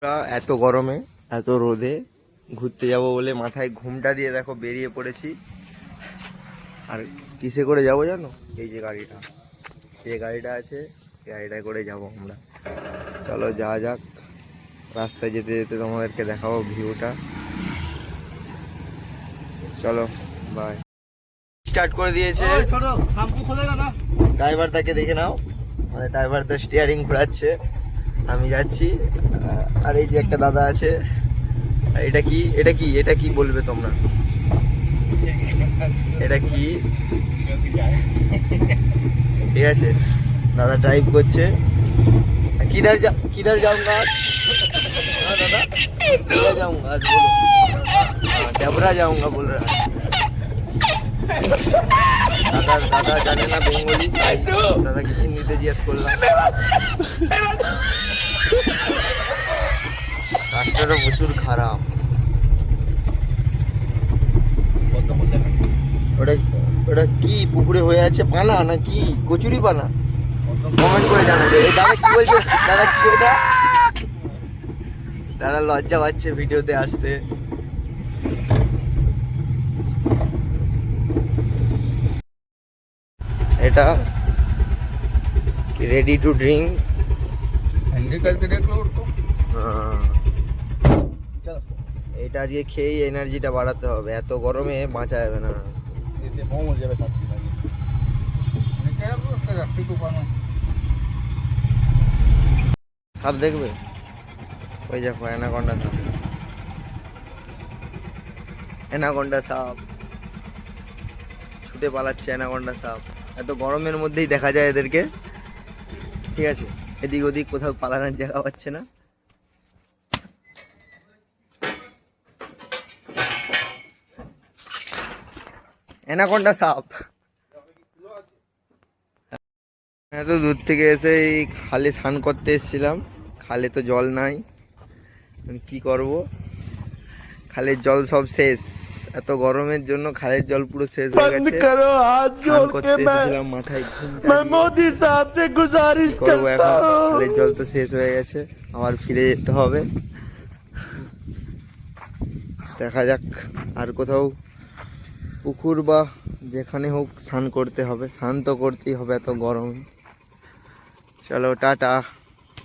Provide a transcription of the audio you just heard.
এত গরমে এত রোদে ঘুরতে যাব বলে মাথায় ঘুমটা দিয়ে দেখো বেরিয়ে পড়েছি। আর কিসে করে যাব জানো? এই যে গাড়িটা, যে গাড়িটা আছে গাড়িটায় করে যাব আমরা। চলো যাওয়া যাক। রাস্তায় যেতে যেতে তোমাদেরকে দেখাবো ভিউটা। চলো বাই। স্টার্ট করে দিয়েছে ড্রাইভারটাকে, দেখে নাও। মানে ড্রাইভারটা স্টিয়ারিং ঘোরাচ্ছে, আমি যাচ্ছি। আর এই যে একটা দাদা আছে। এটা কি এটা কি এটা কি বলবে তোমরা? এটা কি? ঠিক আছে, দাদা ড্রাইভ করছে। किधर जाऊंगा आज? हाँ दादा, किधर जाऊंगा आज बोलो। हाँ डबरा जाऊंगा बोल रहा है दादा। दादा जाने ना बेंगोली, दादा की चिन्हित जियास করলাম। রাস্তাটা প্রচুর খারাপ। ওটা ওটা কি পুকুরে হয়ে আছে পানা না কি কচুরি পানা? কমেন্ট করে জানাবে। এই দাদা কি বলছে? দাদা কি ওটা? দাদা লজ্জা পাচ্ছে ভিডিওতে আসতে। এটা রেডি টু ড্রিঙ্ক। এটা আজকে খেয়েই এনার্জিটা বাড়াতে হবে, এত গরমে বাঁচা যাবে না। সাপ দেখবে? ওই দেখো অ্যানাকন্ডা সাপ, অ্যানাকন্ডা সাপ ছুটে পালাচ্ছে। অ্যানাকন্ডা সাপ এত গরমের মধ্যেই দেখা যায় এদেরকে। ঠিক আছে, এদিক ওদিক কোথাও পালানোর জায়গা পাচ্ছে না। অ্যানাকন্ডা সাপ এত দূর থেকে এসে এই খালে স্নান করতে এসেছিলাম। খালে তো জল নাই, কি করব? খালের জল সব শেষ। এত গরমের জন্য খালের জল পুরো শেষ হয়ে গেছে। স্নান করতে এসেছিলাম, মাথায় করবো এখন? খালের জল তো শেষ হয়ে গেছে, আবার ফিরে যেতে হবে। দেখা যাক আর কোথাও পুকুর বা যেখানে হোক স্নান করতে হবে। স্নান তো করতেই হবে এত গরমে। চলো টাটা।